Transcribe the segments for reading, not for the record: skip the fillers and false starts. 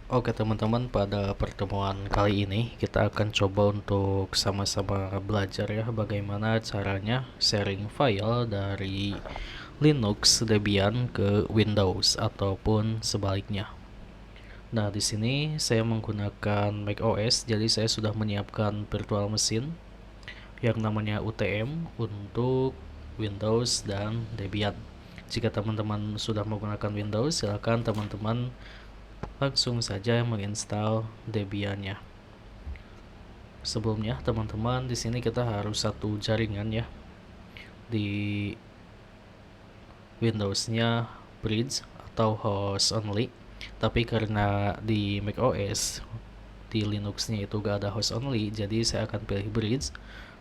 Oke teman-teman, pada pertemuan kali ini kita akan coba untuk sama-sama belajar ya bagaimana caranya sharing file dari Linux Debian ke Windows ataupun sebaliknya. Nah, di sini saya menggunakan macOS, jadi saya sudah menyiapkan virtual machine yang namanya UTM untuk Windows dan Debian. Jika teman-teman sudah menggunakan Windows, silakan teman-teman langsung saja menginstal Debian-nya. Sebelumnya, teman-teman, di sini kita harus satu jaringan ya. Di Windows-nya bridge atau host only. Tapi karena di macOS, di Linux-nya itu gak ada host only, jadi saya akan pilih bridge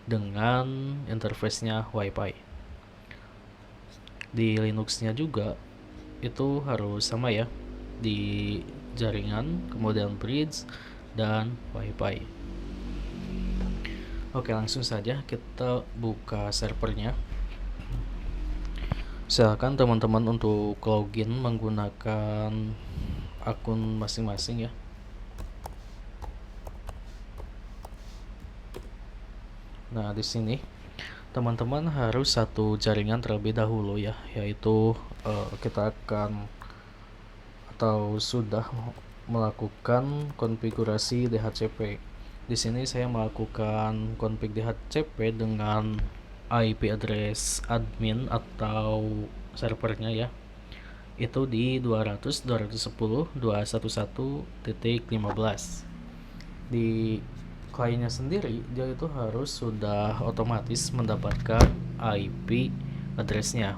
dengan interface-nya Wi-Fi. Di Linux-nya juga itu harus sama ya, di jaringan, kemudian bridge, dan Wi-Fi. Oke, langsung saja kita buka servernya. Silakan teman-teman untuk login menggunakan akun masing-masing ya. Nah, di sini teman-teman harus satu jaringan terlebih dahulu ya, yaitu kita akan atau sudah melakukan konfigurasi DHCP. Di sini saya melakukan config DHCP dengan IP address admin atau servernya ya. Itu di 200.210.211.15. Di kliennya sendiri dia itu harus sudah otomatis mendapatkan IP addressnya.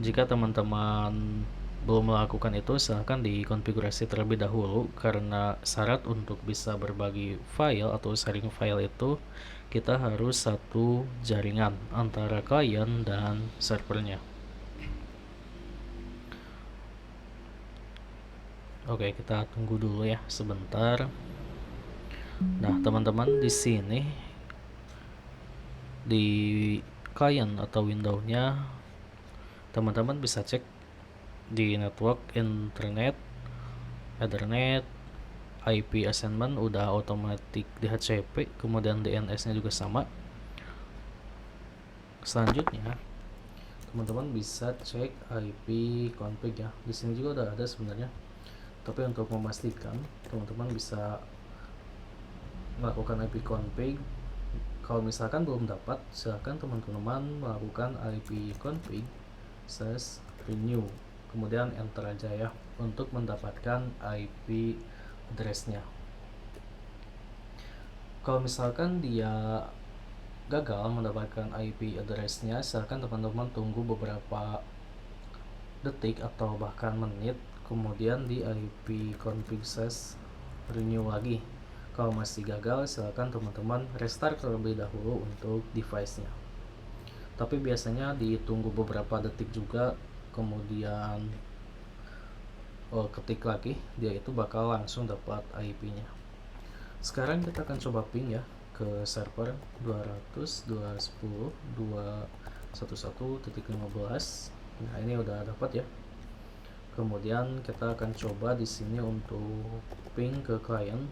Jika teman-teman belum melakukan itu, silahkan dikonfigurasi terlebih dahulu, karena syarat untuk bisa berbagi file atau sharing file itu kita harus satu jaringan antara klien dan servernya. Oke, kita tunggu dulu ya sebentar. Nah, teman-teman, di sini di klien atau window-nya teman-teman bisa cek di network, internet, ethernet, IP assignment udah otomatis DHCP, kemudian DNS-nya juga sama. Selanjutnya, teman-teman bisa cek IP config ya. Di sini juga udah ada sebenarnya. Tapi untuk memastikan, teman-teman bisa melakukan IP config. Kalau misalkan belum dapat, silahkan teman-teman melakukan IP config /renew, kemudian enter aja ya untuk mendapatkan IP address-nya. Kalau misalkan dia gagal mendapatkan IP address-nya, silahkan teman-teman tunggu beberapa detik atau bahkan menit, kemudian di IP config /renew lagi. Kalau masih gagal, silahkan teman-teman restart terlebih dahulu untuk device-nya. Tapi biasanya ditunggu beberapa detik juga, kemudian ketik lagi, dia itu bakal langsung dapat IP-nya. Sekarang kita akan coba ping ya ke server 200.210.211.15. Nah, ini udah dapat ya. Kemudian kita akan coba di sini untuk ping ke klien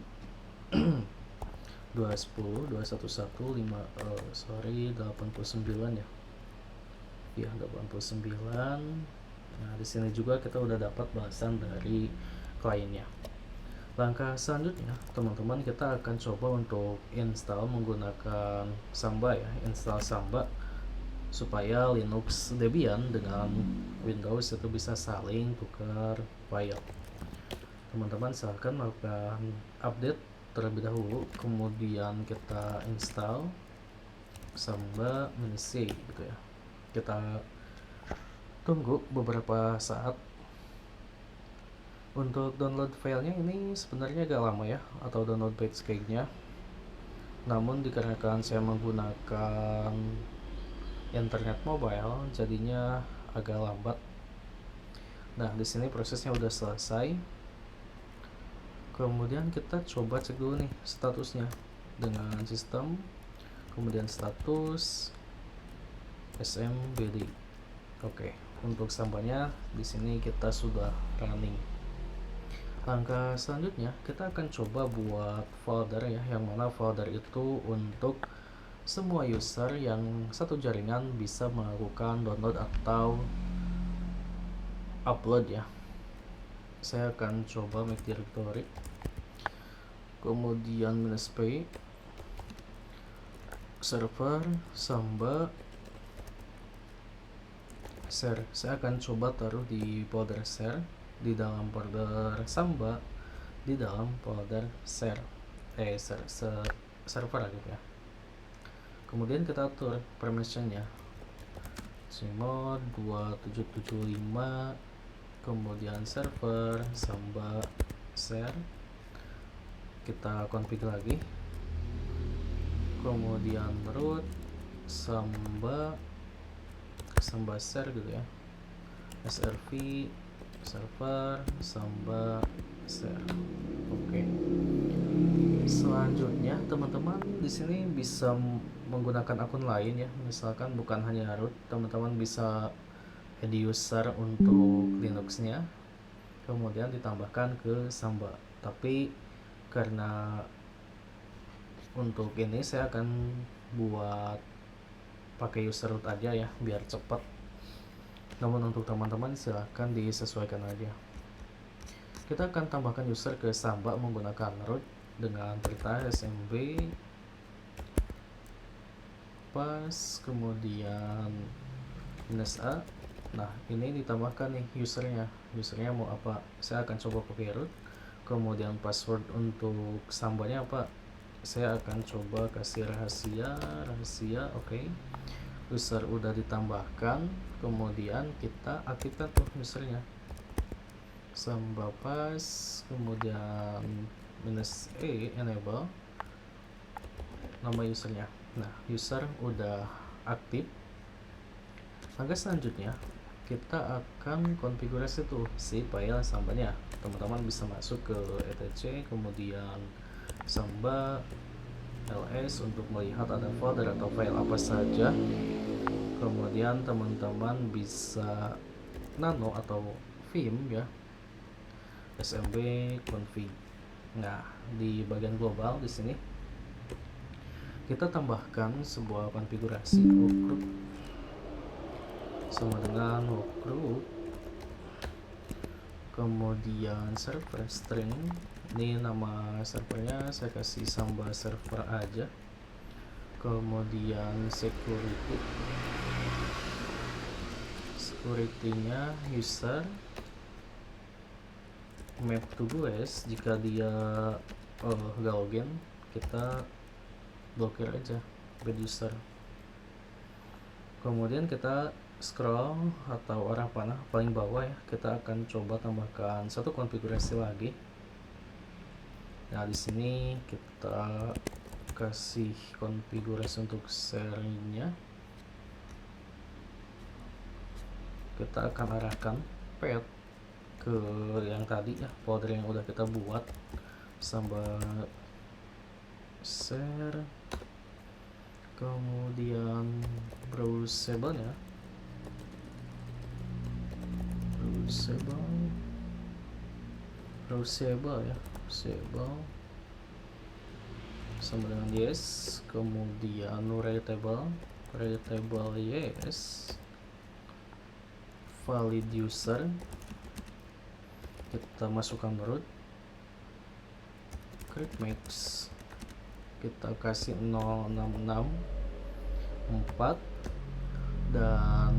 210.211.89 ya. Ya, 89. Nah, di sini juga kita udah dapat balasan dari kliennya. Langkah selanjutnya, teman-teman, kita akan coba untuk install menggunakan Samba ya, install Samba supaya Linux Debian dengan Windows itu bisa saling tukar file. Teman-teman silahkan melakukan update terlebih dahulu, kemudian kita install Samba -c gitu ya. Kita tunggu beberapa saat. Untuk download filenya ini sebenarnya agak lama ya, atau download package-nya. Namun dikarenakan saya menggunakan internet mobile, jadinya agak lambat. Nah, di sini prosesnya udah selesai. Kemudian kita coba cek dulu nih statusnya dengan sistem, kemudian status SMBD. Oke, untuk sampahnya di sini kita sudah running. Langkah selanjutnya kita akan coba buat folder ya, yang mana folder itu untuk semua user yang satu jaringan bisa melakukan download atau upload ya. Saya akan coba make directory, kemudian -p server Samba share. Saya akan coba taruh di folder share, di dalam folder Samba, di dalam folder share server gitu ya. Kemudian kita atur permissionnya, cmod 2775, kemudian server Samba share, kita config lagi, kemudian root Samba share gitu ya, srv server Samba share. Oke. Selanjutnya teman-teman di sini bisa menggunakan akun lain ya, misalkan bukan hanya root, teman-teman bisa add user untuk Linuxnya, kemudian ditambahkan ke Samba. Tapi karena untuk ini saya akan buat pakai user root aja ya, biar cepat. Namun untuk teman-teman silahkan disesuaikan aja. Kita akan tambahkan user ke Samba menggunakan root dengan perintah smb pas, kemudian -a. Nah, ini ditambahkan nih usernya mau apa. Saya akan coba pakai root, kemudian password untuk Sambanya apa, saya akan coba kasih rahasia. Oke. User udah ditambahkan, kemudian kita aktifkan tuh usernya, Samba pas, kemudian -e enable nama usernya. Nah, user udah aktif. Langkah selanjutnya kita akan konfigurasi tuh si file Sambanya. Teman-teman bisa masuk ke etc, kemudian Samba ls untuk melihat ada folder atau file apa saja. Kemudian teman-teman bisa nano atau vim ya, smb config. Nah, di bagian global di sini kita tambahkan sebuah konfigurasi workgroup sama dengan workgroup, kemudian server string. Ini nama servernya saya kasih Samba server aja, kemudian security-nya user map to guest. Jika dia gak login, kita blokir aja bad user. Kemudian kita scroll atau arah panah paling bawah ya, kita akan coba tambahkan satu konfigurasi lagi. Nah, di sini kita kasih konfigurasi untuk sharingnya. Kita akan arahkan path ke yang tadi ya, folder yang udah kita buat, Samba share, kemudian browsable ya, browsable sama dengan yes, kemudian readable yes, valid user kita masukkan root, create max kita kasih 0664 dan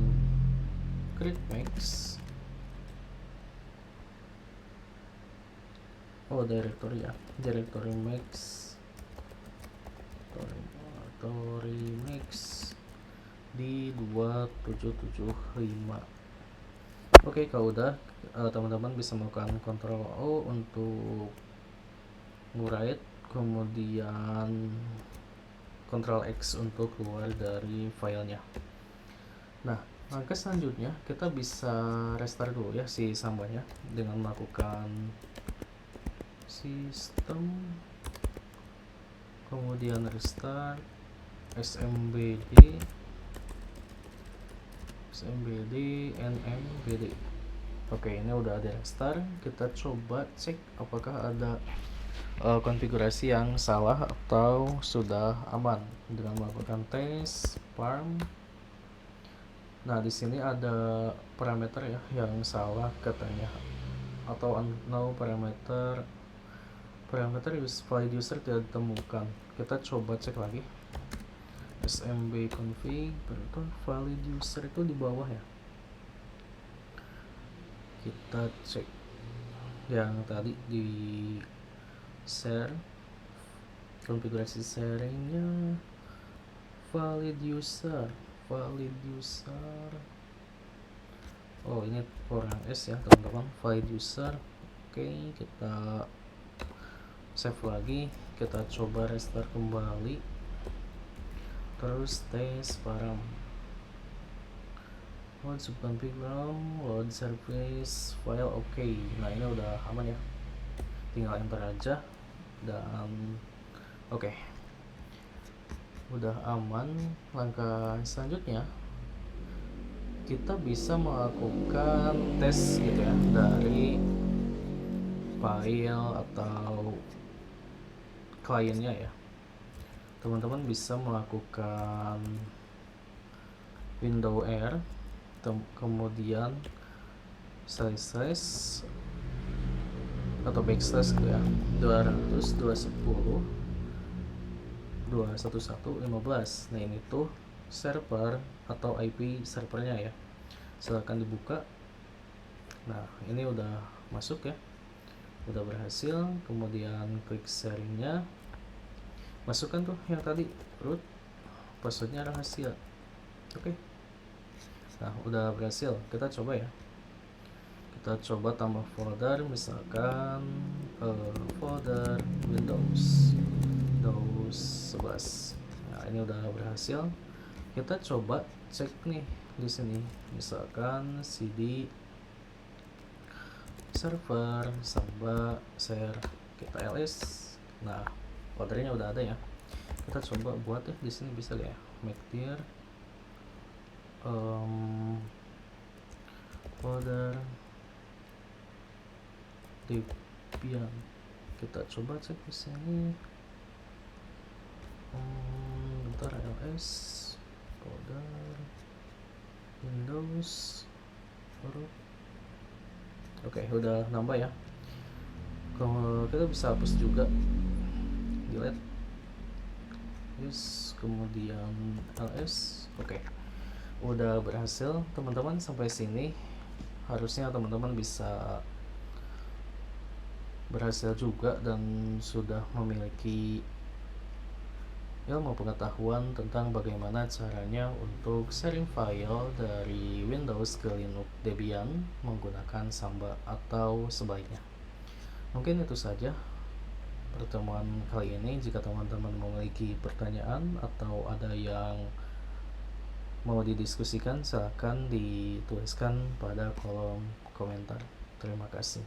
create max directory ya, directory max di 2775. Oke, kalau udah teman-teman bisa melakukan Ctrl O untuk nge-write, kemudian Ctrl X untuk keluar dari filenya. Nah, langkah selanjutnya kita bisa restart dulu ya si Sambanya dengan melakukan sistem, kemudian restart smbd nmbd. Oke, ini udah ada restart. Kita coba cek apakah ada konfigurasi yang salah atau sudah aman dengan melakukan tes parm. Nah, di sini ada parameter ya yang salah katanya, atau no parameter valid user tidak ditemukan. Kita coba cek lagi. smb config valid user itu di bawah ya. Kita cek yang tadi di share, konfigurasi sharingnya valid user. Oh, ini orang S ya teman-teman, valid user. Oke, kita save lagi, kita coba restart kembali, terus tes param, load subconfig load service file. Oke, nah ini udah aman ya, tinggal enter aja dan oke, udah aman. Langkah selanjutnya kita bisa melakukan tes gitu ya dari file atau kliennya ya. Teman-teman bisa melakukan window R, kemudian slash atau backslash gitu ya, 200.210.211.15. Nah, ini tuh server atau IP servernya ya. Silahkan dibuka. Nah, ini udah masuk ya, udah berhasil. Kemudian klik sharingnya, masukkan tuh yang tadi root, passwordnya rahasia. Oke. Nah, udah berhasil. Kita coba ya, kita coba tambah folder, misalkan folder Windows 11. Nah, ini udah berhasil. Kita coba cek nih di sini, misalkan cd server samba share, kita ls. Nah, foldernya udah ada ya. Kita coba buat ya di sini, bisa gak ya, make dir folder Debian. Kita coba cek di sini. Bentar, ls folder Windows. Oke, udah nambah ya. Kalau kita bisa hapus juga, delete, yes, kemudian ls. Oke, udah berhasil teman-teman. Sampai sini harusnya teman-teman bisa berhasil juga dan sudah memiliki ilmu pengetahuan tentang bagaimana caranya untuk sharing file dari Windows ke Linux Debian menggunakan Samba atau sebaliknya. Mungkin itu saja pertemuan kali ini. Jika teman-teman memiliki pertanyaan atau ada yang mau didiskusikan, silahkan dituliskan pada kolom komentar. Terima kasih.